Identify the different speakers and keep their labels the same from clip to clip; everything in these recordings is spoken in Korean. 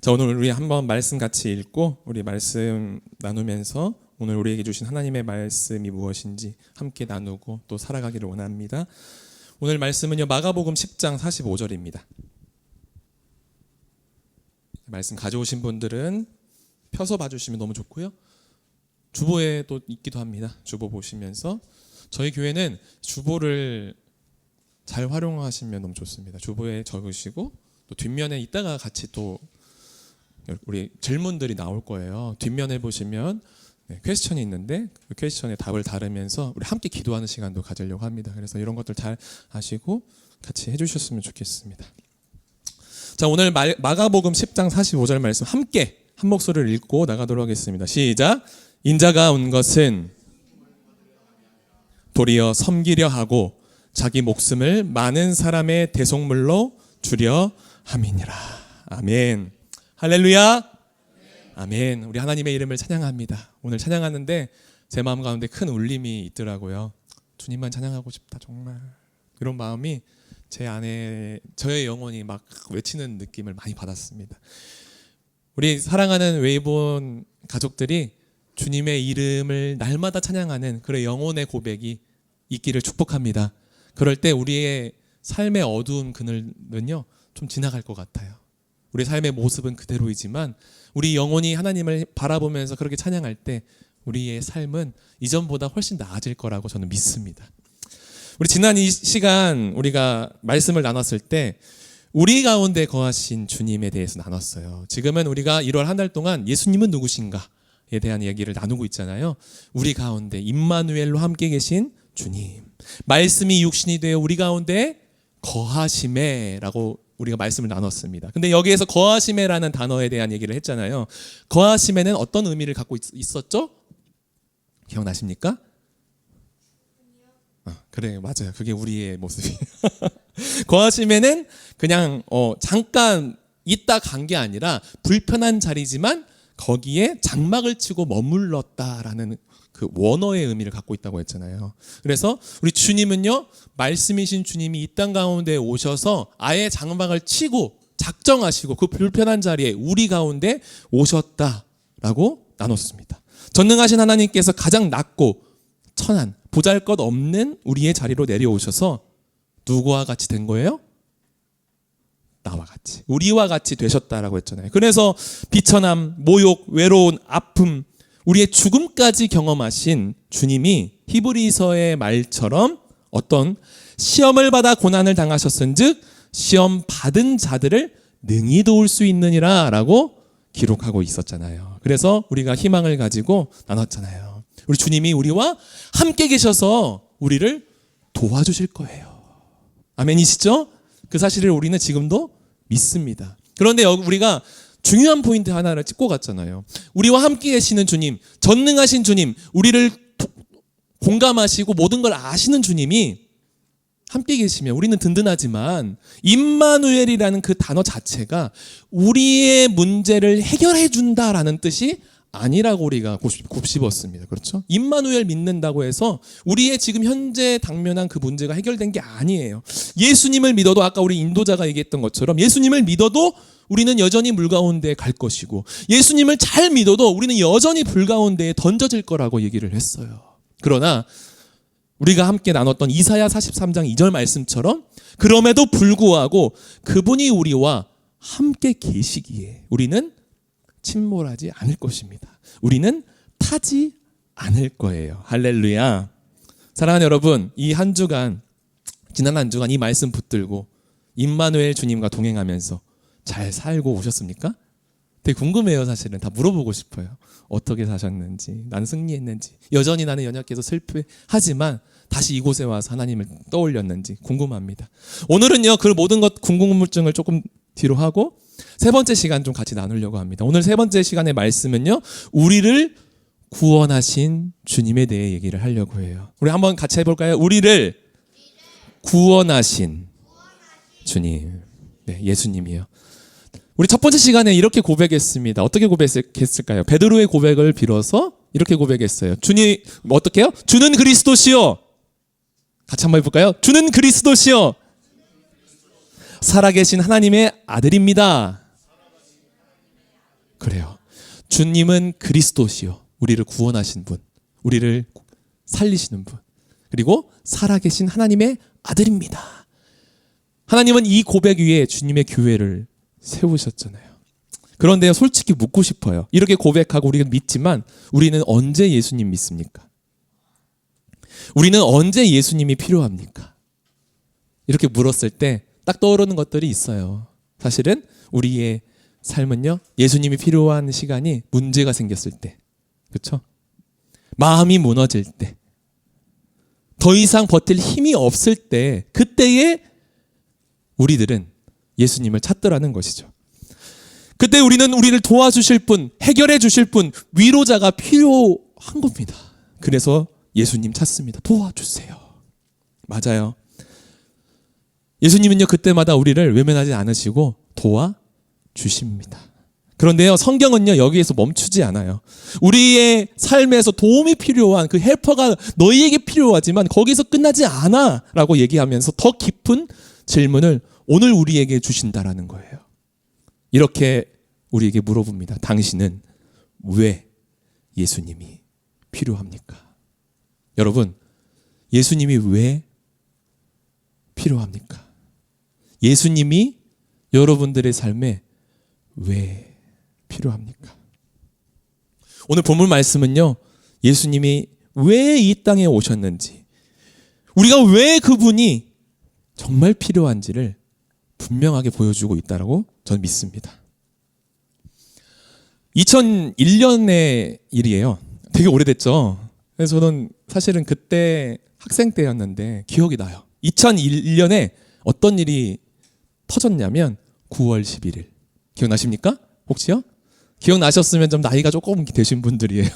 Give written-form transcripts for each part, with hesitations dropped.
Speaker 1: 자, 오늘 우리 한번 말씀 같이 읽고 우리 말씀 나누면서 오늘 우리에게 주신 하나님의 말씀이 무엇인지 함께 나누고 또 살아가기를 원합니다. 오늘 말씀은요, 마가복음 10장 45절입니다. 말씀 가져오신 분들은 펴서 봐주시면 너무 좋고요. 주보에 또 있기도 합니다. 주보 보시면서 저희 교회는 주보를 잘 활용하시면 너무 좋습니다. 주보에 적으시고 또 뒷면에 있다가 같이 또 우리 질문들이 나올 거예요. 뒷면에 보시면 퀘스천이 있는데 그 퀘스천에 답을 다루면서 우리 함께 기도하는 시간도 가지려고 합니다. 그래서 이런 것들 잘 아시고 같이 해주셨으면 좋겠습니다. 자, 오늘 마가복음 10장 45절 말씀 함께 한 목소리를 읽고 나가도록 하겠습니다. 시작. 인자가 온 것은 도리어 섬기려 하고 자기 목숨을 많은 사람의 대속물로 주려 함이니라. 아멘. 할렐루야. 아멘. 우리 하나님의 이름을 찬양합니다. 오늘 찬양하는데 제 마음 가운데 큰 울림이 있더라고요. 주님만 찬양하고 싶다 정말. 이런 마음이 제 안에 저의 영혼이 막 외치는 느낌을 많이 받았습니다. 우리 사랑하는 웨이본 가족들이 주님의 이름을 날마다 찬양하는 그런 영혼의 고백이 있기를 축복합니다. 그럴 때 우리의 삶의 어두운 그늘은요 좀 지나갈 것 같아요. 우리 삶의 모습은 그대로이지만 우리 영혼이 하나님을 바라보면서 그렇게 찬양할 때 우리의 삶은 이전보다 훨씬 나아질 거라고 저는 믿습니다. 우리 지난 이 시간 우리가 말씀을 나눴을 때 우리 가운데 거하신 주님에 대해서 나눴어요. 지금은 우리가 1월 한 달 동안 예수님은 누구신가에 대한 얘기를 나누고 있잖아요. 우리 가운데 임마누엘로 함께 계신 주님, 말씀이 육신이 되어 우리 가운데 거하심에라고 우리가 말씀을 나눴습니다. 근데 여기에서 거하심에라는 단어에 대한 얘기를 했잖아요. 거하심에는 어떤 의미를 갖고 있었죠? 기억나십니까? 그래, 맞아요. 그게 우리의 모습이에요. 거하심에는 그냥 잠깐 있다 간 게 아니라 불편한 자리지만 거기에 장막을 치고 머물렀다라는 그 원어의 의미를 갖고 있다고 했잖아요. 그래서 우리 주님은요, 말씀이신 주님이 이 땅 가운데 오셔서 아예 장막을 치고 작정하시고 그 불편한 자리에 우리 가운데 오셨다라고 나눴습니다. 전능하신 하나님께서 가장 낮고 천한 보잘것없는 우리의 자리로 내려오셔서 누구와 같이 된 거예요? 나와 같이, 우리와 같이 되셨다라고 했잖아요. 그래서 비천함, 모욕, 외로운, 아픔, 우리의 죽음까지 경험하신 주님이 히브리서의 말처럼 어떤 시험을 받아 고난을 당하셨은즉 시험 받은 자들을 능히 도울 수 있느니라 라고 기록하고 있었잖아요. 그래서 우리가 희망을 가지고 나눴잖아요. 우리 주님이 우리와 함께 계셔서 우리를 도와주실 거예요. 아멘이시죠? 그 사실을 우리는 지금도 믿습니다. 그런데 우리가 중요한 포인트 하나를 짚고 갔잖아요. 우리와 함께 계시는 주님, 전능하신 주님, 우리를 공감하시고 모든 걸 아시는 주님이 함께 계시면 우리는 든든하지만 임마누엘이라는 그 단어 자체가 우리의 문제를 해결해 준다라는 뜻이 아니라고 우리가 곱씹었습니다. 그렇죠? 임마누엘 믿는다고 해서 우리의 지금 현재 당면한 그 문제가 해결된 게 아니에요. 예수님을 믿어도 아까 우리 인도자가 얘기했던 것처럼 예수님을 믿어도 우리는 여전히 물 가운데 갈 것이고 예수님을 잘 믿어도 우리는 여전히 불 가운데에 던져질 거라고 얘기를 했어요. 그러나 우리가 함께 나눴던 이사야 43장 2절 말씀처럼 그럼에도 불구하고 그분이 우리와 함께 계시기에 우리는 침몰하지 않을 것입니다. 우리는 타지 않을 거예요. 할렐루야. 사랑하는 여러분, 이 한 주간, 지난 한 주간 이 말씀 붙들고 임마누엘 주님과 동행하면서 잘 살고 오셨습니까? 되게 궁금해요. 사실은 다 물어보고 싶어요. 어떻게 사셨는지, 난 승리했는지, 여전히 나는 연약해서 슬퍼하지만 다시 이곳에 와서 하나님을 떠올렸는지 궁금합니다. 오늘은요, 그 모든 것 궁금증을 조금 뒤로 하고 세 번째 시간 좀 같이 나누려고 합니다. 오늘 세 번째 시간의 말씀은요, 우리를 구원하신 주님에 대해 얘기를 하려고 해요. 우리 한번 같이 해볼까요? 우리를 구원하신 주님, 네, 예수님이에요. 우리 첫 번째 시간에 이렇게 고백했습니다. 어떻게 고백했을까요? 베드로의 고백을 빌어서 이렇게 고백했어요. 주님, 어떻게 해요? 주는 그리스도시요. 같이 한번 해볼까요? 주는 그리스도시요. 살아계신 하나님의 아들입니다. 그래요. 주님은 그리스도시요. 우리를 구원하신 분, 우리를 살리시는 분, 그리고 살아계신 하나님의 아들입니다. 하나님은 이 고백 위에 주님의 교회를 세우셨잖아요. 그런데 솔직히 묻고 싶어요. 이렇게 고백하고 우리가 믿지만 우리는 언제 예수님 믿습니까? 우리는 언제 예수님이 필요합니까? 이렇게 물었을 때 딱 떠오르는 것들이 있어요. 사실은 우리의 삶은요, 예수님이 필요한 시간이 문제가 생겼을 때, 그렇죠? 마음이 무너질 때, 더 이상 버틸 힘이 없을 때, 그때에 우리들은 예수님을 찾더라는 것이죠. 그때 우리를 도와주실 분, 해결해 주실 분, 위로자가 필요한 겁니다. 그래서 예수님 찾습니다. 도와주세요. 맞아요. 예수님은요, 그때마다 우리를 외면하지 않으시고 도와주십니다. 그런데요, 성경은요, 여기에서 멈추지 않아요. 우리의 삶에서 도움이 필요한 그 헬퍼가 너희에게 필요하지만 거기서 끝나지 않아 라고 얘기하면서 더 깊은 질문을 오늘 우리에게 주신다라는 거예요. 이렇게 우리에게 물어봅니다. 당신은 왜 예수님이 필요합니까? 여러분, 예수님이 왜 필요합니까? 예수님이 여러분들의 삶에 왜 필요합니까? 오늘 본문 말씀은요, 예수님이 왜 이 땅에 오셨는지, 우리가 왜 그분이 정말 필요한지를 분명하게 보여주고 있다고 저는 믿습니다. 2001년의 일이에요. 되게 오래됐죠. 그래서 저는 사실은 그때 학생 때였는데 기억이 나요. 2001년에 어떤 일이 터졌냐면 9월 11일. 기억나십니까? 혹시요? 기억나셨으면 좀 나이가 조금 되신 분들이에요.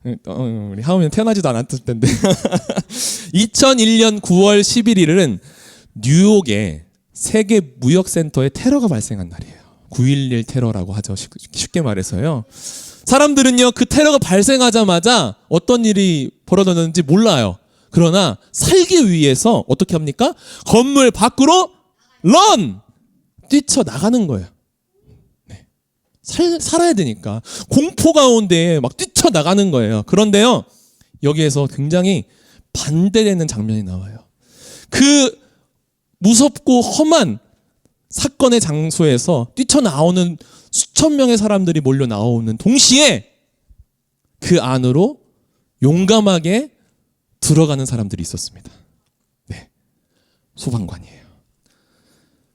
Speaker 1: 우리 하우면 태어나지도 않았을 텐데. 2001년 9월 11일은 뉴욕의 세계 무역센터에 테러가 발생한 날이에요. 9.11 테러라고 하죠. 쉽게 말해서요. 사람들은요, 그 테러가 발생하자마자 어떤 일이 벌어졌는지 몰라요. 그러나 살기 위해서 어떻게 합니까? 건물 밖으로 런! 뛰쳐나가는 거예요. 네. 살아야 되니까. 공포 가운데 막 뛰쳐나가는 거예요. 그런데요, 여기에서 굉장히 반대되는 장면이 나와요. 그 무섭고 험한 사건의 장소에서 뛰쳐나오는 수천 명의 사람들이 몰려 나오는 동시에 그 안으로 용감하게 들어가는 사람들이 있었습니다. 네, 소방관이에요.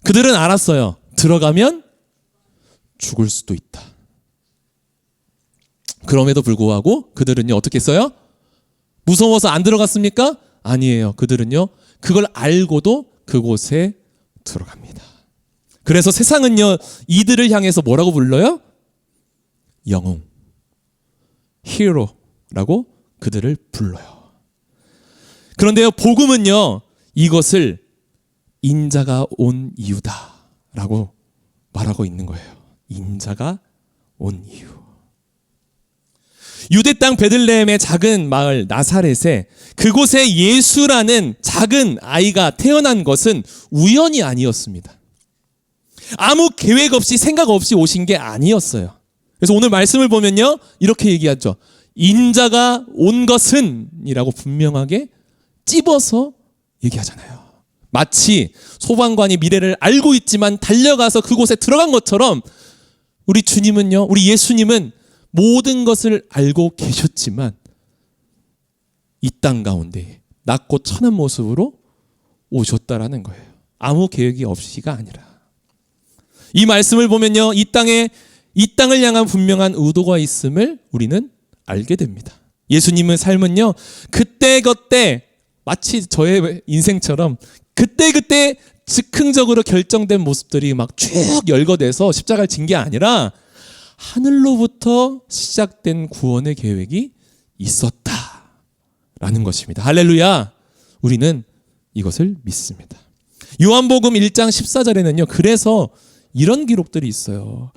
Speaker 1: 그들은 알았어요. 들어가면 죽을 수도 있다. 그럼에도 불구하고 그들은요, 어떻게 했어요? 무서워서 안 들어갔습니까? 아니에요. 그들은요, 그걸 알고도 그곳에 들어갑니다. 그래서 세상은요, 이들을 향해서 뭐라고 불러요? 영웅, 히어로라고 그들을 불러요. 그런데요, 복음은요, 이것을 인자가 온 이유다라고 말하고 있는 거예요. 인자가 온 이유. 유대 땅 베들레헴의 작은 마을 나사렛에 그곳에 예수라는 작은 아이가 태어난 것은 우연이 아니었습니다. 아무 계획 없이 생각 없이 오신 게 아니었어요. 그래서 오늘 말씀을 보면요, 이렇게 얘기하죠. 인자가 온 것은 이라고 분명하게 찝어서 얘기하잖아요. 마치 소방관이 미래를 알고 있지만 달려가서 그곳에 들어간 것처럼 우리 주님은요, 우리 예수님은 모든 것을 알고 계셨지만 이 땅 가운데 낮고 천한 모습으로 오셨다라는 거예요. 아무 계획이 없이가 아니라. 이 말씀을 보면요, 이 땅을 향한 분명한 의도가 있음을 우리는 알게 됩니다. 예수님의 삶은요, 그때그때 마치 저의 인생처럼 그때그때 즉흥적으로 결정된 모습들이 막 쭉 열거돼서 십자가를 진 게 아니라 하늘로부터 시작된 구원의 계획이 있었다라는 것입니다. 할렐루야. 우리는 이것을 믿습니다. 요한복음 1장 14절에는요. 그래서 이런 기록들이 있어요.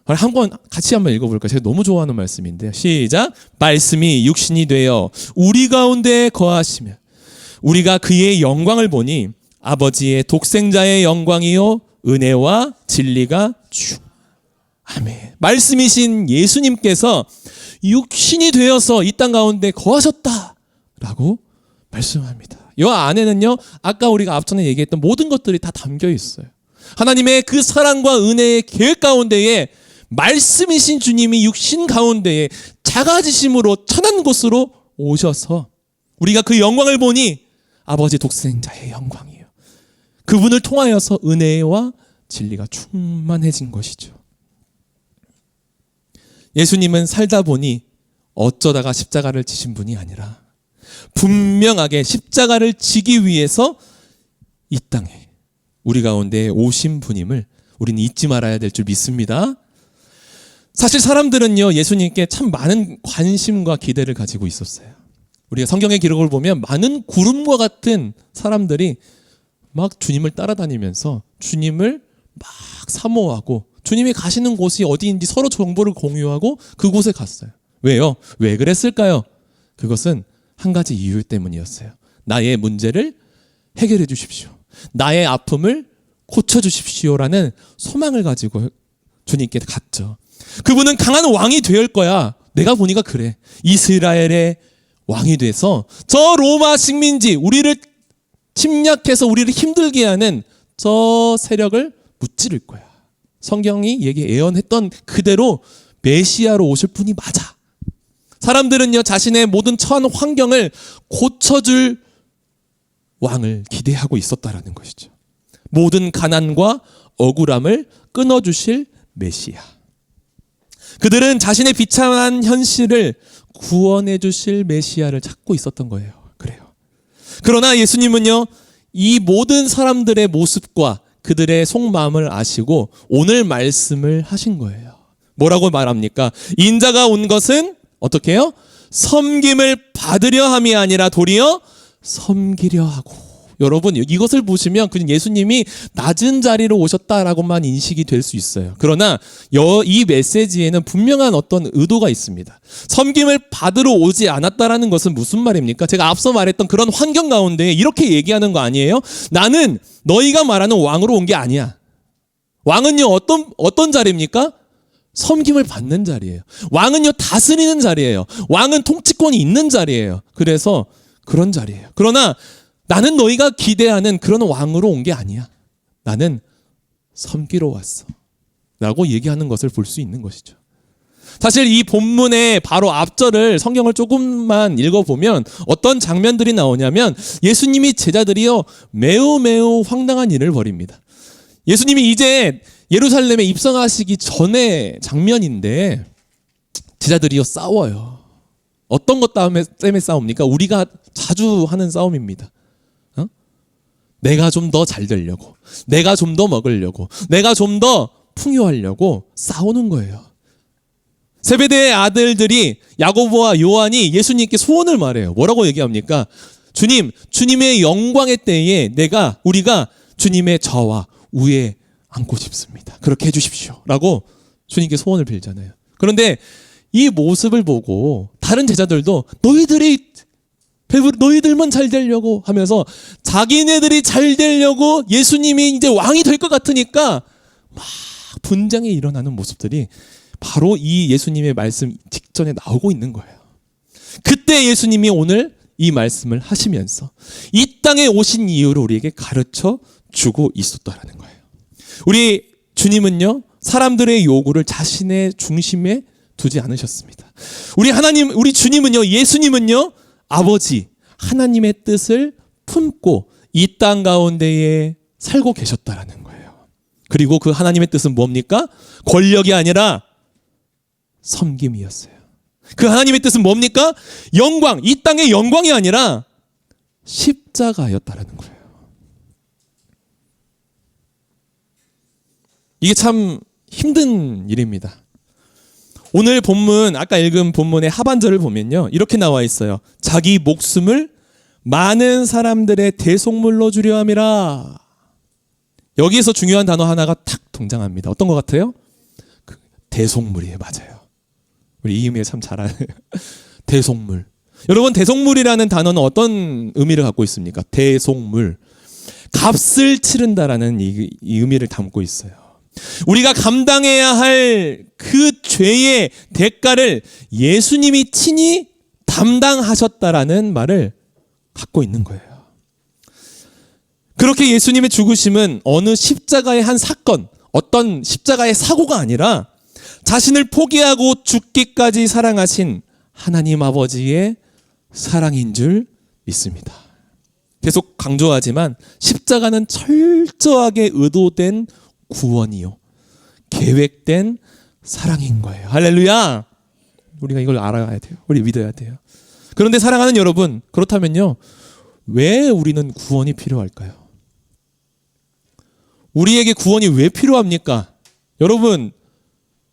Speaker 1: 같이 한번 읽어볼까요? 제가 너무 좋아하는 말씀인데요. 시작. 말씀이 육신이 되어 우리 가운데 거하시며 우리가 그의 영광을 보니 아버지의 독생자의 영광이요 은혜와 진리가 아멘. 말씀이신 예수님께서 육신이 되어서 이 땅 가운데 거하셨다라고 말씀합니다. 이 안에는요, 아까 우리가 앞전에 얘기했던 모든 것들이 다 담겨 있어요. 하나님의 그 사랑과 은혜의 계획 가운데에 말씀이신 주님이 육신 가운데에 작아지심으로 천한 곳으로 오셔서 우리가 그 영광을 보니 아버지 독생자의 영광이에요. 그분을 통하여서 은혜와 진리가 충만해진 것이죠. 예수님은 살다 보니 어쩌다가 십자가를 지신 분이 아니라 분명하게 십자가를 지기 위해서 이 땅에 우리 가운데 오신 분임을 우리는 잊지 말아야 될 줄 믿습니다. 사실 사람들은요, 예수님께 참 많은 관심과 기대를 가지고 있었어요. 우리가 성경의 기록을 보면 많은 구름과 같은 사람들이 막 주님을 따라다니면서 주님을 막 사모하고 주님이 가시는 곳이 어디인지 서로 정보를 공유하고 그곳에 갔어요. 왜요? 왜 그랬을까요? 그것은 한 가지 이유 때문이었어요. 나의 문제를 해결해 주십시오. 나의 아픔을 고쳐주십시오라는 소망을 가지고 주님께 갔죠. 그분은 강한 왕이 될 거야. 내가 보니까 그래. 이스라엘의 왕이 돼서 저 로마 식민지, 우리를 침략해서 우리를 힘들게 하는 저 세력을 무찌를 거야. 성경이 예언했던 그대로 메시아로 오실 분이 맞아. 사람들은요, 자신의 모든 처한 환경을 고쳐줄 왕을 기대하고 있었다라는 것이죠. 모든 가난과 억울함을 끊어주실 메시아. 그들은 자신의 비참한 현실을 구원해 주실 메시아를 찾고 있었던 거예요. 그래요. 그러나 예수님은요, 이 모든 사람들의 모습과 그들의 속마음을 아시고 오늘 말씀을 하신 거예요. 뭐라고 말합니까? 인자가 온 것은 어떻게 해요? 섬김을 받으려 함이 아니라 도리어 섬기려 하고. 여러분, 이것을 보시면 그냥 예수님이 낮은 자리로 오셨다라고만 인식이 될 수 있어요. 그러나 이 메시지에는 분명한 어떤 의도가 있습니다. 섬김을 받으러 오지 않았다라는 것은 무슨 말입니까? 제가 앞서 말했던 그런 환경 가운데 이렇게 얘기하는 거 아니에요? 나는 너희가 말하는 왕으로 온 게 아니야. 왕은요, 어떤 자리입니까? 섬김을 받는 자리예요. 왕은요, 다스리는 자리예요. 왕은 통치권이 있는 자리예요. 그래서 그런 자리예요. 그러나 나는 너희가 기대하는 그런 왕으로 온 게 아니야. 나는 섬기러 왔어. 라고 얘기하는 것을 볼 수 있는 것이죠. 사실 이 본문의 바로 앞절을 성경을 조금만 읽어보면 어떤 장면들이 나오냐면 예수님이 제자들이요, 매우 황당한 일을 벌입니다. 예수님이 이제 예루살렘에 입성하시기 전의 장면인데 제자들이요, 싸워요. 어떤 것 때문에 싸웁니까? 우리가 자주 하는 싸움입니다. 내가 좀 더 잘 되려고, 내가 좀 더 먹으려고, 내가 좀 더 풍요하려고 싸우는 거예요. 세베대의 아들들이 야고보와 요한이 예수님께 소원을 말해요. 뭐라고 얘기합니까? 주님, 주님의 영광의 때에 우리가 주님의 저와 우에 앉고 싶습니다. 그렇게 해주십시오. 라고 주님께 소원을 빌잖아요. 그런데 이 모습을 보고 다른 제자들도 너희들만 잘 되려고 하면서 자기네들이 잘 되려고 예수님이 이제 왕이 될 것 같으니까 막 분쟁이 일어나는 모습들이 바로 이 예수님의 말씀 직전에 나오고 있는 거예요. 그때 예수님이 오늘 이 말씀을 하시면서 이 땅에 오신 이유를 우리에게 가르쳐 주고 있었다라는 거예요. 우리 주님은요, 사람들의 요구를 자신의 중심에 두지 않으셨습니다. 우리 주님은요, 예수님은요, 아버지 하나님의 뜻을 품고 이 땅 가운데에 살고 계셨다라는 거예요. 그리고 그 하나님의 뜻은 뭡니까? 권력이 아니라 섬김이었어요. 그 하나님의 뜻은 뭡니까? 영광, 이 땅의 영광이 아니라 십자가였다라는 거예요. 이게 참 힘든 일입니다. 오늘 본문, 아까 읽은 본문의 하반절을 보면요, 이렇게 나와 있어요. 자기 목숨을 많은 사람들의 대속물로 주려 함이라. 여기에서 중요한 단어 하나가 탁 등장합니다. 어떤 것 같아요? 대속물이에요. 맞아요. 우리 이의미에 참 잘 아는 대속물. 여러분, 대속물이라는 단어는 어떤 의미를 갖고 있습니까? 대속물. 값을 치른다라는 이 의미를 담고 있어요. 우리가 감당해야 할 그 죄의 대가를 예수님이 친히 담당하셨다라는 말을 갖고 있는 거예요. 그렇게 예수님의 죽으심은 어느 십자가의 한 사건, 어떤 십자가의 사고가 아니라 자신을 포기하고 죽기까지 사랑하신 하나님 아버지의 사랑인 줄 믿습니다. 계속 강조하지만 십자가는 철저하게 의도된 구원이요, 계획된 사랑인 거예요. 할렐루야! 우리가 이걸 알아야 돼요. 우리 믿어야 돼요. 그런데 사랑하는 여러분, 그렇다면요, 왜 우리는 구원이 필요할까요? 우리에게 구원이 왜 필요합니까? 여러분,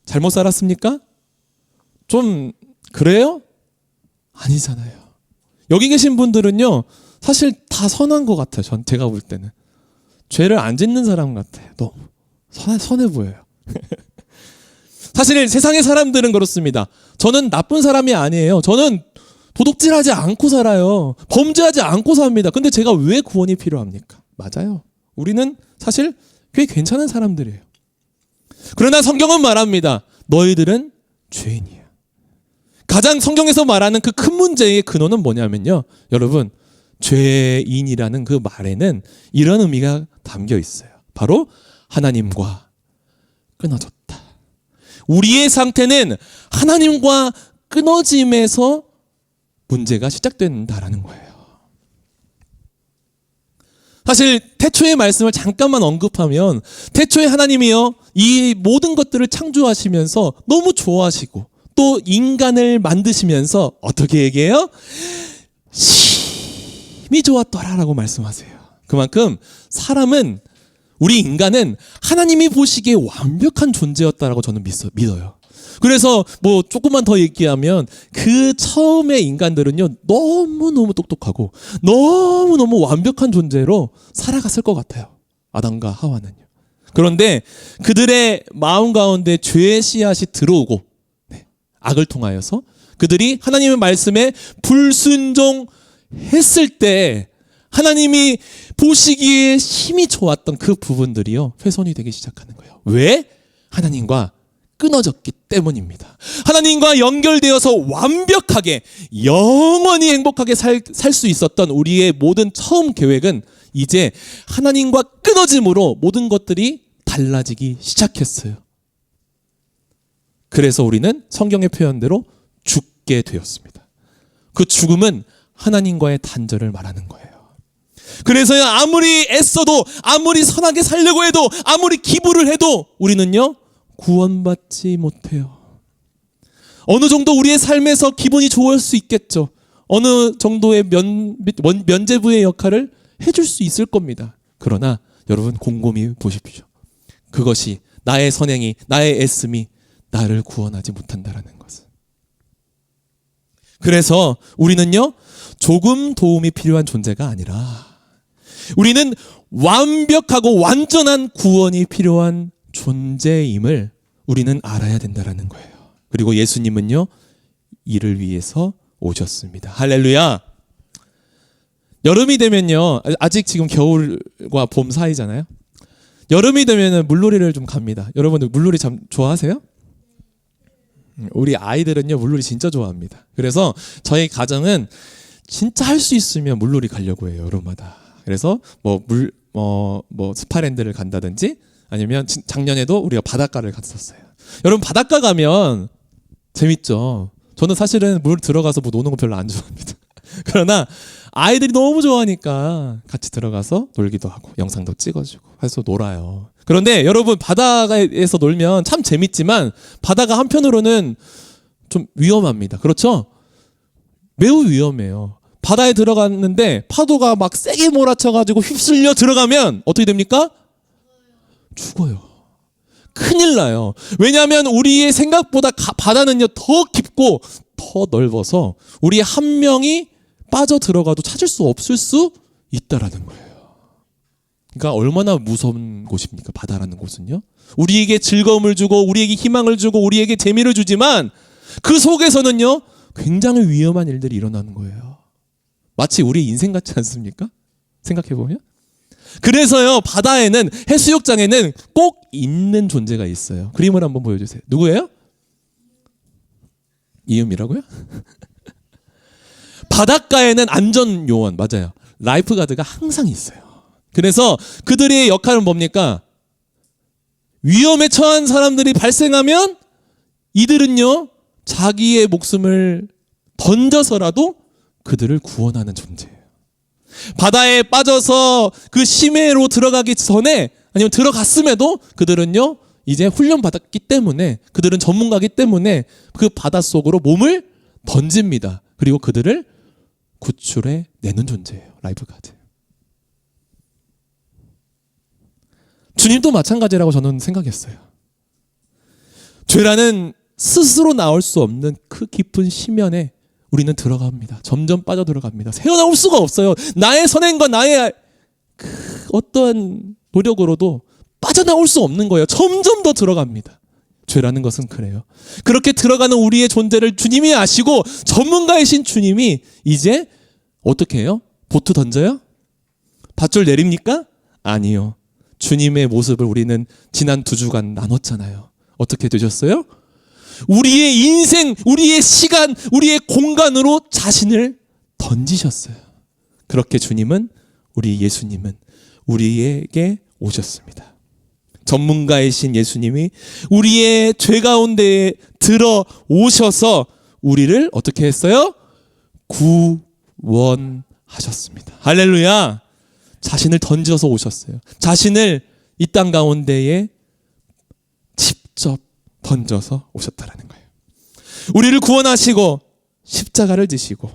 Speaker 1: 잘못 살았습니까? 좀 그래요? 아니잖아요. 여기 계신 분들은요, 사실 다 선한 것 같아요. 제가 볼 때는 죄를 안 짓는 사람 같아요. 너무 선해 보여요. 사실 세상의 사람들은 그렇습니다. 저는 나쁜 사람이 아니에요. 저는 도둑질하지 않고 살아요. 범죄하지 않고 삽니다. 근데 제가 왜 구원이 필요합니까? 맞아요. 우리는 사실 꽤 괜찮은 사람들이에요. 그러나 성경은 말합니다. 너희들은 죄인이야. 가장 성경에서 말하는 그 큰 문제의 근원은 뭐냐면요, 여러분, 죄인이라는 그 말에는 이런 의미가 담겨 있어요. 바로 하나님과 끊어졌다. 우리의 상태는 하나님과 끊어짐에서 문제가 시작된다라는 거예요. 사실 태초의 말씀을 잠깐만 언급하면, 태초에 하나님이요, 이 모든 것들을 창조하시면서 너무 좋아하시고 또 인간을 만드시면서 어떻게 얘기해요? 심히 좋았더라라고 말씀하세요. 그만큼 사람은, 우리 인간은 하나님이 보시기에 완벽한 존재였다라고 저는 믿어요. 그래서 뭐 조금만 더 얘기하면, 그 처음의 인간들은요, 너무너무 똑똑하고 너무너무 완벽한 존재로 살아갔을 것 같아요. 아담과 하와는요. 그런데 그들의 마음 가운데 죄의 씨앗이 들어오고, 악을 통하여서 그들이 하나님의 말씀에 불순종했을 때 하나님이 보시기에 심히 좋았던 그 부분들이요, 훼손이 되기 시작하는 거예요. 왜? 하나님과 끊어졌기 때문입니다. 하나님과 연결되어서 완벽하게 영원히 행복하게 살 수 있었던 우리의 모든 처음 계획은 이제 하나님과 끊어짐으로 모든 것들이 달라지기 시작했어요. 그래서 우리는 성경의 표현대로 죽게 되었습니다. 그 죽음은 하나님과의 단절을 말하는 거예요. 그래서요, 아무리 애써도, 아무리 선하게 살려고 해도, 아무리 기부를 해도 우리는요, 구원받지 못해요. 어느 정도 우리의 삶에서 기분이 좋을 수 있겠죠. 어느 정도의 면죄부의 역할을 해줄 수 있을 겁니다. 그러나 여러분, 곰곰이 보십시오. 그것이, 나의 선행이, 나의 애씀이 나를 구원하지 못한다라는 것은. 그래서 우리는요, 조금 도움이 필요한 존재가 아니라 우리는 완벽하고 완전한 구원이 필요한 존재임을 우리는 알아야 된다라는 거예요. 그리고 예수님은요, 이를 위해서 오셨습니다. 할렐루야. 여름이 되면요, 아직 지금 겨울과 봄 사이잖아요. 여름이 되면은 물놀이를 좀 갑니다. 여러분들 물놀이 참 좋아하세요? 우리 아이들은요, 물놀이 진짜 좋아합니다. 그래서 저희 가정은 진짜 할 수 있으면 물놀이 가려고 해요, 여름마다. 그래서 뭐 스파랜드를 간다든지, 아니면 작년에도 우리가 바닷가를 갔었어요. 여러분, 바닷가 가면 재밌죠. 저는 사실은 물 들어가서 뭐 노는 거 별로 안 좋아합니다. 그러나 아이들이 너무 좋아하니까 같이 들어가서 놀기도 하고 영상도 찍어주고 해서 놀아요. 그런데 여러분, 바다에서 놀면 참 재밌지만 바다가 한편으로는 좀 위험합니다. 그렇죠? 매우 위험해요. 바다에 들어갔는데 파도가 막 세게 몰아쳐가지고 휩쓸려 들어가면 어떻게 됩니까? 죽어요. 큰일 나요. 왜냐하면 우리의 생각보다 바다는요, 더 깊고 더 넓어서 우리 한 명이 빠져 들어가도 찾을 수 없을 수 있다라는 거예요. 그러니까 얼마나 무서운 곳입니까, 바다라는 곳은요. 우리에게 즐거움을 주고 우리에게 희망을 주고 우리에게 재미를 주지만 그 속에서는요, 굉장히 위험한 일들이 일어나는 거예요. 마치 우리 인생 같지 않습니까? 생각해보면. 그래서요, 바다에는, 해수욕장에는 꼭 있는 존재가 있어요. 그림을 한번 보여주세요. 누구예요? 이음이라고요? 바닷가에는 안전 요원, 맞아요. 라이프 가드가 항상 있어요. 그래서 그들의 역할은 뭡니까? 위험에 처한 사람들이 발생하면 이들은요, 자기의 목숨을 던져서라도 그들을 구원하는 존재예요. 바다에 빠져서 그 심해로 들어가기 전에, 아니면 들어갔음에도 그들은요, 이제 훈련받았기 때문에, 그들은 전문가이기 때문에 그 바닷속으로 몸을 던집니다. 그리고 그들을 구출해 내는 존재예요. 라이프 가드. 주님도 마찬가지라고 저는 생각했어요. 죄라는 스스로 나올 수 없는 그 깊은 심연에 우리는 들어갑니다. 점점 빠져들어갑니다. 새어나올 수가 없어요. 나의 선행과 나의 그 어떠한 노력으로도 빠져나올 수 없는 거예요. 점점 더 들어갑니다. 죄라는 것은 그래요. 그렇게 들어가는 우리의 존재를 주님이 아시고 전문가이신 주님이 이제 어떻게 해요? 보트 던져요? 밧줄 내립니까? 아니요. 주님의 모습을 우리는 지난 2주간 나눴잖아요. 어떻게 되셨어요? 우리의 인생, 우리의 시간, 우리의 공간으로 자신을 던지셨어요. 그렇게 주님은, 우리 예수님은 우리에게 오셨습니다. 전문가이신 예수님이 우리의 죄 가운데에 들어오셔서 우리를 어떻게 했어요? 구원하셨습니다. 할렐루야. 자신을 던져서 오셨어요. 자신을 이 땅 가운데에 직접 던져서 오셨다라는 거예요. 우리를 구원하시고 십자가를 지시고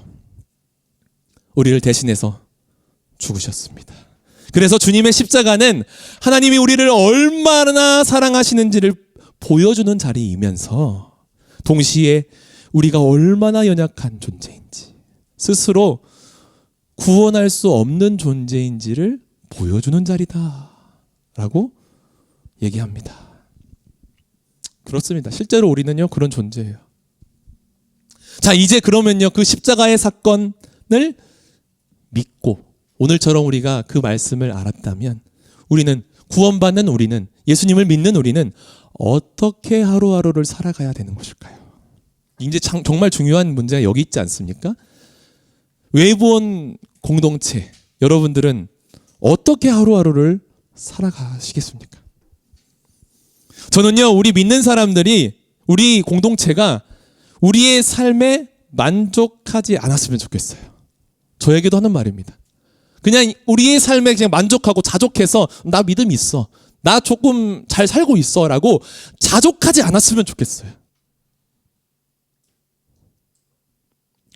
Speaker 1: 우리를 대신해서 죽으셨습니다. 그래서 주님의 십자가는 하나님이 우리를 얼마나 사랑하시는지를 보여주는 자리이면서 동시에 우리가 얼마나 연약한 존재인지, 스스로 구원할 수 없는 존재인지를 보여주는 자리다라고 얘기합니다. 그렇습니다. 실제로 우리는요, 그런 존재예요. 자, 이제 그러면요, 그 십자가의 사건을 믿고 오늘처럼 우리가 그 말씀을 알았다면 우리는, 구원받는 우리는, 예수님을 믿는 우리는 어떻게 하루하루를 살아가야 되는 것일까요? 이제 정말 중요한 문제가 여기 있지 않습니까? 외부원 공동체, 여러분들은 어떻게 하루하루를 살아가시겠습니까? 저는요, 우리 믿는 사람들이, 우리 공동체가 우리의 삶에 만족하지 않았으면 좋겠어요. 저에게도 하는 말입니다. 그냥 우리의 삶에 그냥 만족하고 자족해서 나 믿음 있어, 나 조금 잘 살고 있어 라고 자족하지 않았으면 좋겠어요.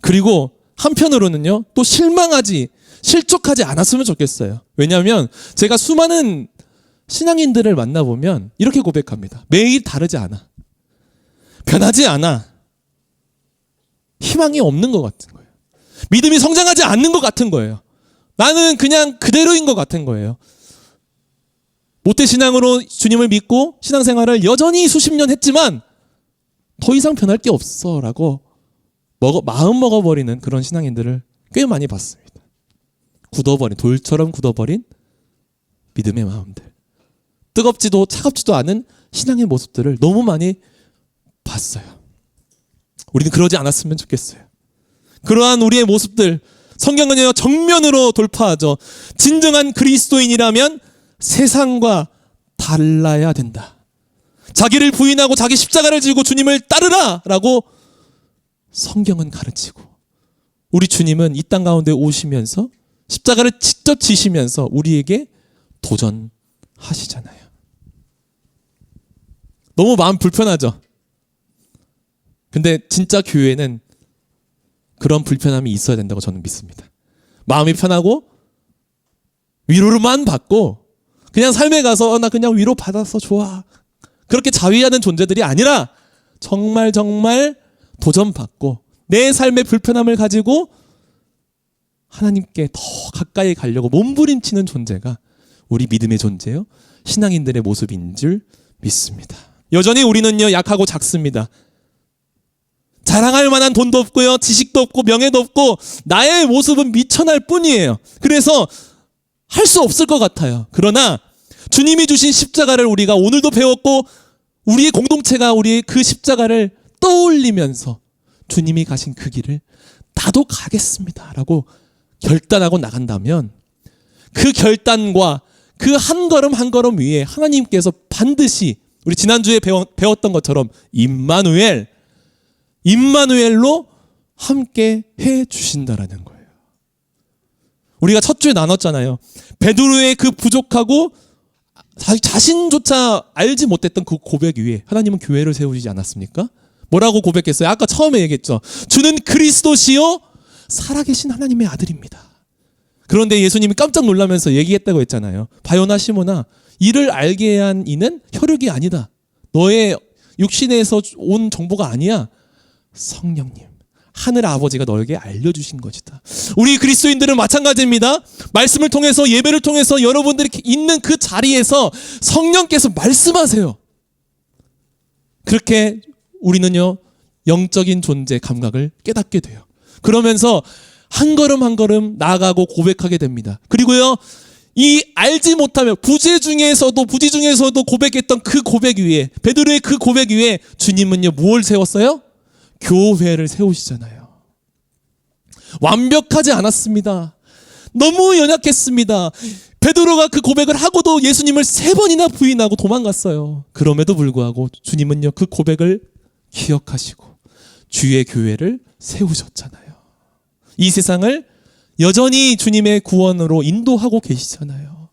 Speaker 1: 그리고 한편으로는요, 또 실족하지 않았으면 좋겠어요. 왜냐하면 제가 수많은 신앙인들을 만나보면 이렇게 고백합니다. 매일 다르지 않아. 변하지 않아. 희망이 없는 것 같은 거예요. 믿음이 성장하지 않는 것 같은 거예요. 나는 그냥 그대로인 것 같은 거예요. 모태신앙으로 주님을 믿고 신앙생활을 여전히 수십 년 했지만 더 이상 변할 게 없어 라고 마음 먹어버리는 그런 신앙인들을 꽤 많이 봤습니다. 돌처럼 굳어버린 믿음의 마음들, 뜨겁지도 차갑지도 않은 신앙의 모습들을 너무 많이 봤어요. 우리는 그러지 않았으면 좋겠어요. 그러한 우리의 모습들, 성경은요, 정면으로 돌파하죠. 진정한 그리스도인이라면 세상과 달라야 된다. 자기를 부인하고 자기 십자가를 지고 주님을 따르라 라고 성경은 가르치고, 우리 주님은 이 땅 가운데 오시면서 십자가를 직접 지시면서 우리에게 도전하시잖아요. 너무 마음 불편하죠. 근데 진짜 교회는 그런 불편함이 있어야 된다고 저는 믿습니다. 마음이 편하고 위로를만 받고 그냥 삶에 가서 나 그냥 위로 받아서 좋아, 그렇게 자위하는 존재들이 아니라 정말 도전받고 내 삶의 불편함을 가지고 하나님께 더 가까이 가려고 몸부림치는 존재가 우리 믿음의 존재요, 신앙인들의 모습인 줄 믿습니다. 여전히 우리는요, 약하고 작습니다. 자랑할 만한 돈도 없고요, 지식도 없고 명예도 없고 나의 모습은 미천할 뿐이에요. 그래서 할 수 없을 것 같아요. 그러나 주님이 주신 십자가를 우리가 오늘도 배웠고, 우리의 공동체가 우리의 그 십자가를 떠올리면서 주님이 가신 그 길을 나도 가겠습니다라고 결단하고 나간다면 그 결단과 그 한 걸음 한 걸음 위에 하나님께서 반드시 우리 지난주에 배웠던 것처럼 임마누엘로 함께 해 주신다라는 거예요. 우리가 첫 주에 나눴잖아요. 베드로의 그 부족하고 자신조차 알지 못했던 그 고백 위에 하나님은 교회를 세우지 않았습니까? 뭐라고 고백했어요? 아까 처음에 얘기했죠. 주는 그리스도시요 살아계신 하나님의 아들입니다. 그런데 예수님이 깜짝 놀라면서 얘기했다고 했잖아요. 바요나 시몬아, 이를 알게 한 이는 혈육이 아니다. 너의 육신에서 온 정보가 아니야. 성령님, 하늘 아버지가 너에게 알려주신 것이다. 우리 그리스도인들은 마찬가지입니다. 말씀을 통해서, 예배를 통해서 여러분들이 있는 그 자리에서 성령께서 말씀하세요. 그렇게 우리는요, 영적인 존재 감각을 깨닫게 돼요. 그러면서 한 걸음 한 걸음 나아가고 고백하게 됩니다. 그리고요, 이 알지 못하며 부지 중에서도 고백했던 그 고백 위에, 베드로의 그 고백 위에 주님은요, 무엇을 세웠어요? 교회를 세우시잖아요. 완벽하지 않았습니다. 너무 연약했습니다. 베드로가 그 고백을 하고도 예수님을 3번이나 부인하고 도망갔어요. 그럼에도 불구하고 주님은요, 그 고백을 기억하시고 주의 교회를 세우셨잖아요. 이 세상을 여전히 주님의 구원으로 인도하고 계시잖아요.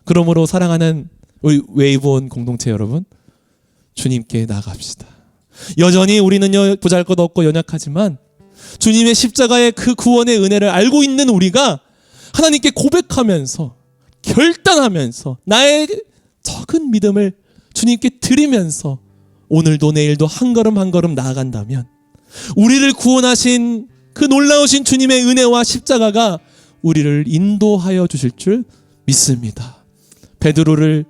Speaker 1: 그러므로 사랑하는 우리 웨이브온 공동체 여러분, 주님께 나아갑시다. 여전히 우리는요, 보잘것없고 연약하지만 주님의 십자가의 그 구원의 은혜를 알고 있는 우리가 하나님께 고백하면서, 결단하면서 나의 적은 믿음을 주님께 드리면서 오늘도 내일도 한 걸음 한 걸음 나아간다면 우리를 구원하신 그 놀라우신 주님의 은혜와 십자가가 우리를 인도하여 주실 줄 믿습니다. 베드로를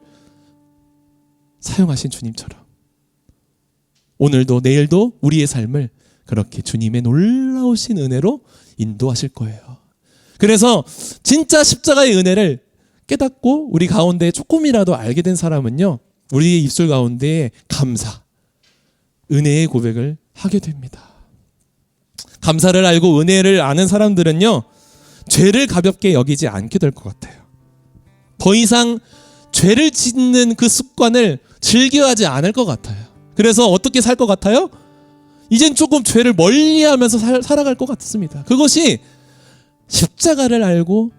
Speaker 1: 사용하신 주님처럼 오늘도 내일도 우리의 삶을 그렇게 주님의 놀라우신 은혜로 인도하실 거예요. 그래서 진짜 십자가의 은혜를 깨닫고 우리 가운데 조금이라도 알게 된 사람은요, 우리의 입술 가운데 감사, 은혜의 고백을 하게 됩니다. 감사를 알고 은혜를 아는 사람들은요, 죄를 가볍게 여기지 않게 될 것 같아요. 더 이상 죄를 짓는 그 습관을 즐겨하지 않을 것 같아요. 그래서 어떻게 살 것 같아요? 이젠 조금 죄를 멀리하면서 살아갈 것 같습니다. 그것이 십자가를 알고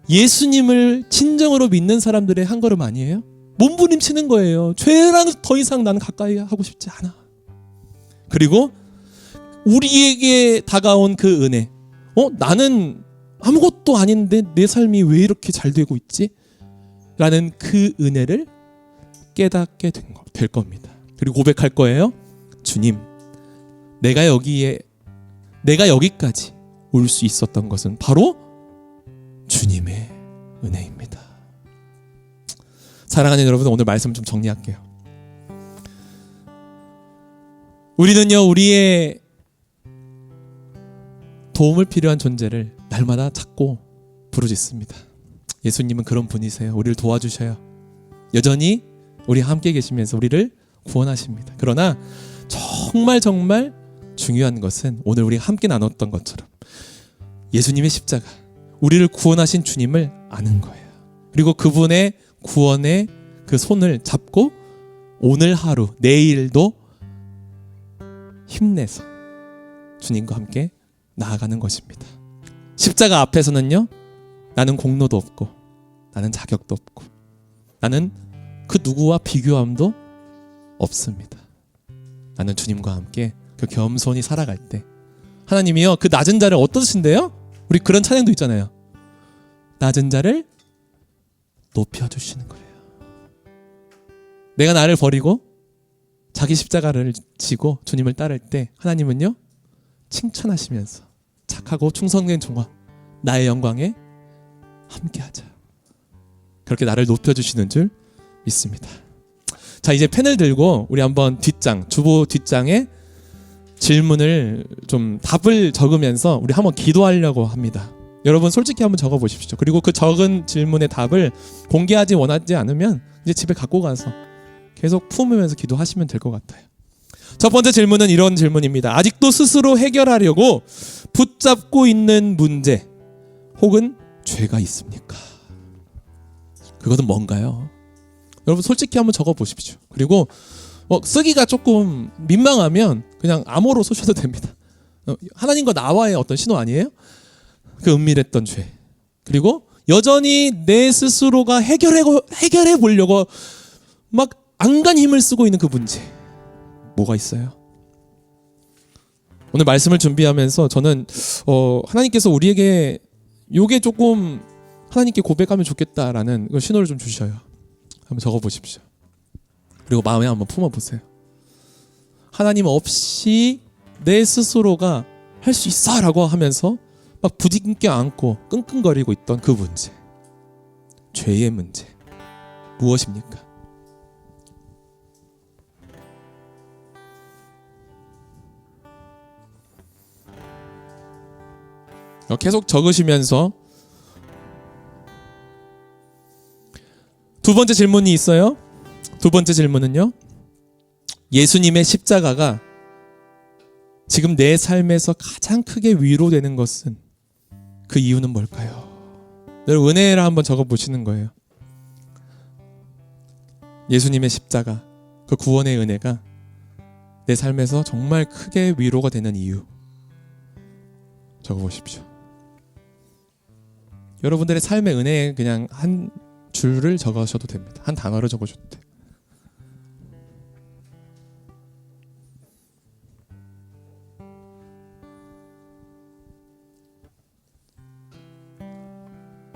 Speaker 1: 예수님을 진정으로 믿는 사람들의 한 걸음 아니에요? 몸부림치는 거예요. 죄랑 더 이상 나는 가까이 하고 싶지 않아. 그리고 우리에게 다가온 그 은혜, 나는 아무것도 아닌데 내 삶이 왜 이렇게 잘 되고 있지? 라는 그 은혜를 깨닫게 될 겁니다. 그리고 고백할 거예요. 주님, 내가 여기까지 올 수 있었던 것은 바로 주님의 은혜입니다. 사랑하는 여러분, 오늘 말씀 좀 정리할게요. 우리는요, 우리의 도움을 필요한 존재를 날마다 찾고 부르짖습니다. 예수님은 그런 분이세요. 우리를 도와주셔요. 여전히 우리 함께 계시면서 우리를 구원하십니다. 그러나 정말 중요한 것은 오늘 우리 함께 나눴던 것처럼 예수님의 십자가, 우리를 구원하신 주님을 아는 거예요. 그리고 그분의 구원의 그 손을 잡고 오늘 하루, 내일도 힘내서 주님과 함께 나아가는 것입니다. 십자가 앞에서는요, 나는 공로도 없고 나는 자격도 없고 나는 그 누구와 비교함도 없습니다. 나는 주님과 함께 그 겸손히 살아갈 때 하나님이요, 그 낮은 자를 어떠신데요? 우리 그런 찬양도 있잖아요. 낮은 자를 높여주시는 거예요. 내가 나를 버리고 자기 십자가를 지고 주님을 따를 때 하나님은요, 칭찬하시면서 착하고 충성된 종아, 나의 영광에 함께하자. 그렇게 나를 높여주시는 줄 믿습니다. 자, 이제 펜을 들고 우리 한번 주보 뒷장에 질문을 좀 답을 적으면서 우리 한번 기도하려고 합니다. 여러분 솔직히 한번 적어보십시오. 그리고 그 적은 질문의 답을 원하지 않으면 이제 집에 갖고 가서 계속 품으면서 기도하시면 될 것 같아요. 첫 번째 질문은 이런 질문입니다. 아직도 스스로 해결하려고 붙잡고 있는 문제 혹은 죄가 있습니까? 그것은 뭔가요? 여러분 솔직히 한번 적어 보십시오. 그리고 쓰기가 조금 민망하면 그냥 암호로 쓰셔도 됩니다. 하나님과 나와의 어떤 신호 아니에요? 그 은밀했던 죄. 그리고 여전히 내 스스로가 해결해 보려고 막 안간 힘을 쓰고 있는 그 문제. 뭐가 있어요? 오늘 말씀을 준비하면서 저는 하나님께서 우리에게 요게 조금 하나님께 고백하면 좋겠다라는 신호를 좀 주셔요. 한번 적어보십시오. 그리고 마음에 한번 품어보세요. 하나님 없이 내 스스로가 할 수 있어 라고 하면서 막 부둥켜 안고 끙끙거리고 있던 그 문제, 죄의 문제 무엇입니까? 계속 적으시면서 두 번째 질문이 있어요. 두 번째 질문은요, 예수님의 십자가가 지금 내 삶에서 가장 크게 위로되는 것은 그 이유는 뭘까요? 여러분 은혜라 한번 적어보시는 거예요. 예수님의 십자가, 그 구원의 은혜가 내 삶에서 정말 크게 위로가 되는 이유 적어보십시오. 여러분들의 삶의 은혜에 그냥 한 줄을 적으셔도 됩니다. 한 단어를 적으셔도 돼요.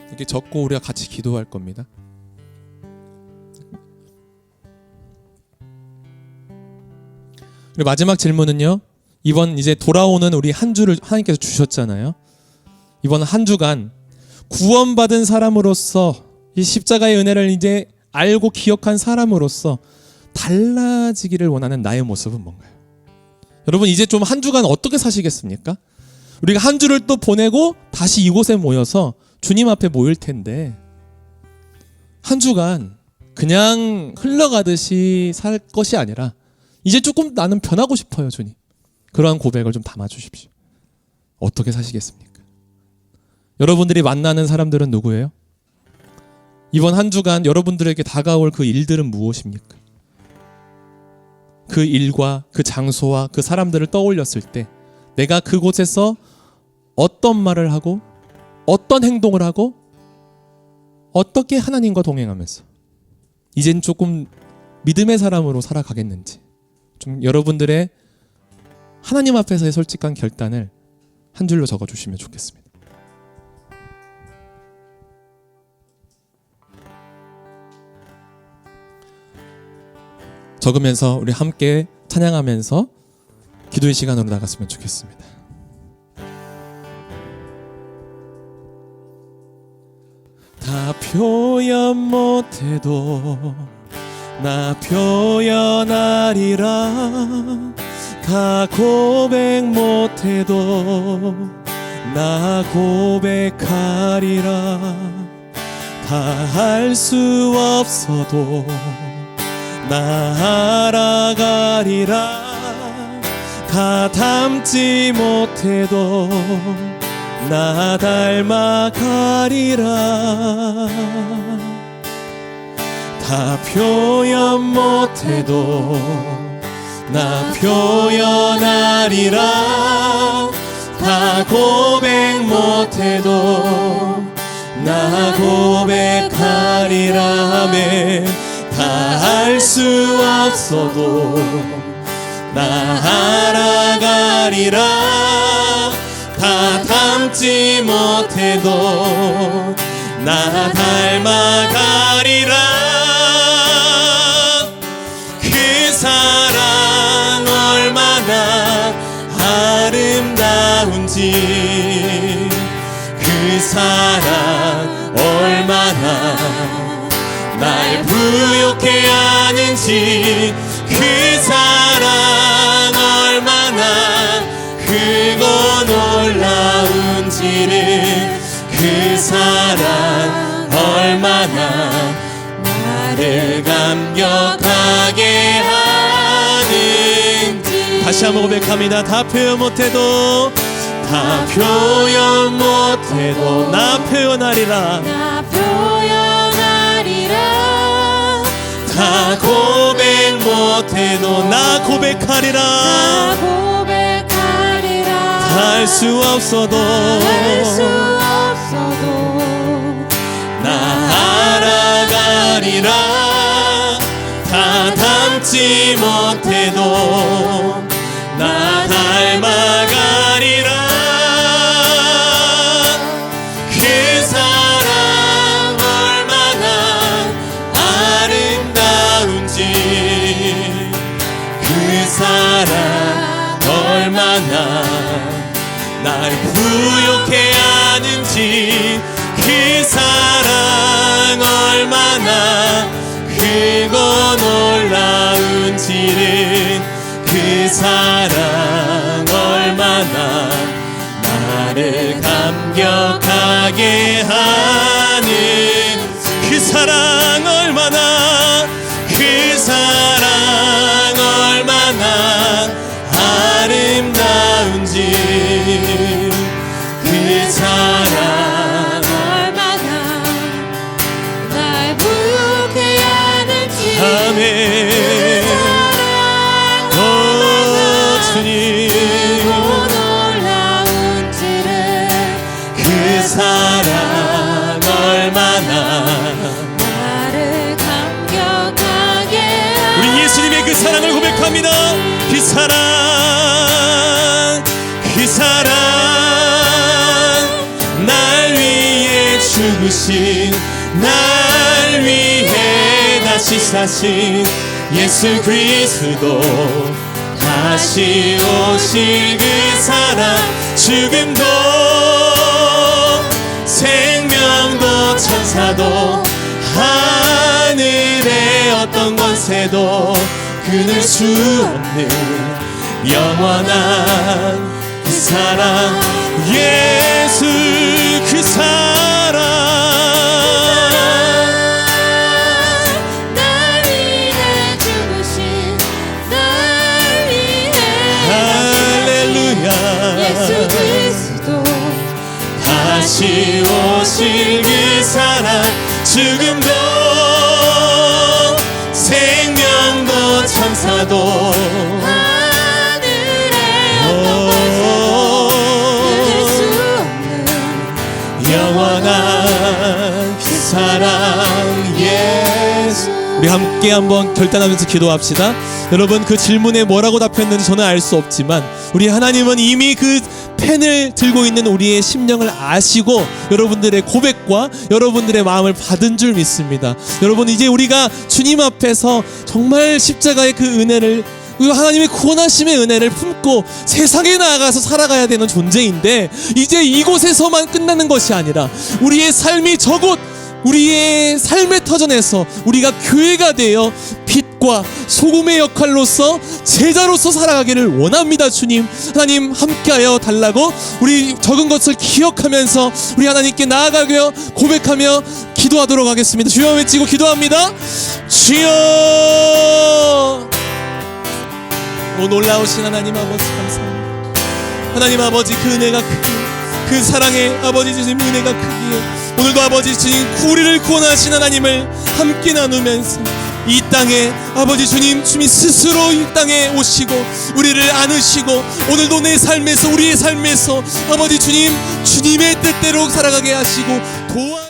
Speaker 1: 이렇게 적고 우리가 같이 기도할 겁니다. 그리고 마지막 질문은요, 이번 이제 돌아오는 우리 한 주를 하나님께서 주셨잖아요. 이번 한 주간 구원받은 사람으로서 이 십자가의 은혜를 이제 알고 기억한 사람으로서 달라지기를 원하는 나의 모습은 뭔가요? 여러분 이제 좀 한 주간 어떻게 사시겠습니까? 우리가 한 주를 또 보내고 다시 이곳에 모여서 주님 앞에 모일 텐데 한 주간 그냥 흘러가듯이 살 것이 아니라 이제 조금 나는 변하고 싶어요, 주님. 그러한 고백을 좀 담아주십시오. 어떻게 사시겠습니까? 여러분들이 만나는 사람들은 누구예요? 이번 한 주간 여러분들에게 다가올 그 일들은 무엇입니까? 그 일과 그 장소와 그 사람들을 떠올렸을 때 내가 그곳에서 어떤 말을 하고 어떤 행동을 하고 어떻게 하나님과 동행하면서 이젠 조금 믿음의 사람으로 살아가겠는지 좀 여러분들의 하나님 앞에서의 솔직한 결단을 한 줄로 적어주시면 좋겠습니다. 적으면서 우리 함께 찬양하면서 기도의 시간으로 나갔으면 좋겠습니다. 다 표현 못해도 나 표현하리라. 다 고백 못해도 나 고백하리라. 다 할 수 없어도 나 알아가리라. 다 닮지 못해도 나 닮아가리라. 다 표현 못해도 나 표현하리라. 다 고백 못해도 나 고백하리라. 다 할 수 없어도 나 알아가리라. 다 닮지 못해도 나 닮아가리라. 그 사랑 얼마나 아름다운지, 그 사랑 얼마나 날 부욕해 하는지, 그 사랑 얼마나 크고 놀라운지를, 그 사랑 얼마나 나를 감격하게 하는지. 다시 한번 고백합니다. 다 표현 못해도 다 표현 못해도 나 표현하리라.
Speaker 2: 나 표현하리라.
Speaker 1: 다 고백 못해도 나 고백하리라.
Speaker 2: 나 고백하리라.
Speaker 1: 할 수 없어도
Speaker 2: 할 수 없어도
Speaker 1: 나 알아가리라. 다 닮지 못해도 나 닮아가리라. 그 사랑 얼마나 아름다운지, 그 사랑 얼마나 날 부욕해 하는지, 그 사랑 얼마나 크고 놀라운지를, 그 사랑 얼마나 나를 감격하게 하는, 그 사랑 얼마나, 그 사랑 얼마나 아름다운지, 그 사랑
Speaker 2: 얼마나 날 부욕해 하는지.
Speaker 1: 아멘. 오 주님,
Speaker 2: 놀라운지를
Speaker 1: 그 사랑 얼마나
Speaker 2: 나를 감격하게
Speaker 1: 우리 예수님의 그 사랑을 고백합니다. 그 사랑, 그 사랑 날 위해 죽으신, 날 위해 다시 사신 예수 그리스도, 다시 오실 그 사랑, 죽음도 생명도 천사도 하늘의 어떤 권세도 끊을 수 없는 영원한 그 사랑, 예수 그 사랑,
Speaker 2: 날 위해 죽으신, 날 위해
Speaker 1: 할렐루야.
Speaker 2: 예수 그리스도,
Speaker 1: 다시 오실 그 사랑, 죽음도 생명도 천사도
Speaker 2: 하늘의 어떤 권세도 끊을 수 없는
Speaker 1: 영원한 그 사랑, 예수. 우리 함께 한번 결단하면서 기도합시다. 여러분, 그 질문에 뭐라고 답했는지 저는 알 수 없지만 우리 하나님은 이미 그 펜을 들고 있는 우리의 심령을 아시고 여러분들의 고백과 여러분들의 마음을 받은 줄 믿습니다. 여러분, 이제 우리가 주님 앞에서 정말 십자가의 그 은혜를, 하나님의 구원하심의 은혜를 품고 세상에 나아가서 살아가야 되는 존재인데, 이제 이곳에서만 끝나는 것이 아니라 우리의 삶이 저곳, 우리의 삶의 터전에서 우리가 교회가 되어 빛과 소금의 역할로서 제자로서 살아가기를 원합니다. 주님, 하나님 함께하여 달라고 우리 적은 것을 기억하면서 우리 하나님께 나아가며 고백하며 기도하도록 하겠습니다. 주여 외치고 기도합니다. 주여. 오 놀라우신 하나님 아버지 감사합니다. 하나님 아버지, 그 은혜가 크기에, 그 사랑의 아버지 주님 은혜가 크기에 오늘도 아버지 주님 우리를 구원하신 하나님을 함께 나누면서 이 땅에 아버지 주님 스스로 이 땅에 오시고 우리를 안으시고 오늘도 내 삶에서 우리의 삶에서 아버지 주님 주님의 뜻대로 살아가게 하시고 도와